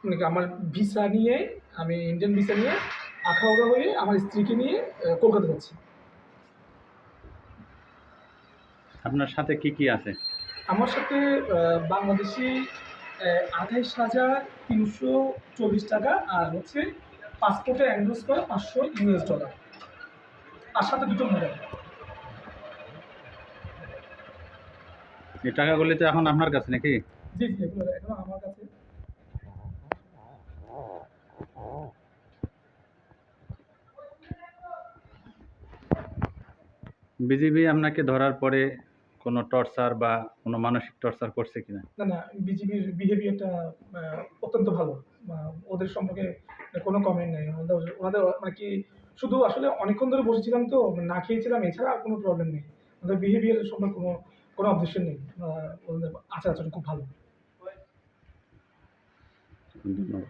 মানে কি আমার ভিসা নিয়ে, আমি ইন্ডিয়ান ভিসা নিয়ে আখাউড়া হয়ে আমার স্ত্রীকে নিয়ে কলকাতা যাচ্ছি। আপনার সাথে কি কি আছে? আমার সাথে বাংলাদেশি ২৮,৩৪০ টাকা আর হচ্ছে পাসপোর্টে এনরোল করা $500 আর সাথে দুটো মোবাইল। এই টাকাগুলি তো এখন আপনার কাছে নাকি? জি, জি, এগুলো এখনো আমার কাছে। বিজিবি আপনাকে ধরার পরে কোনো টর্চার বা কোনো মানসিক টর্চার করছে কিনা? না, না, বিজিবির বিহেভিয়ারটা অত্যন্ত ভালো। ওদের সম্পর্কে কোনো কমেন্ট নেই। ওনাদের মানে কি শুধু আসলে অনেকক্ষণ ধরে বসেছিলাম তো না খেয়েছিলাম, এছাড়া আর কোনো প্রবলেম নেই। ওদের বিহেভিয়ারের সম্পর্কে কোনো অবজেকশন নেই। ওদের আচার-আচরণ খুব ভালো। ধন্যবাদ।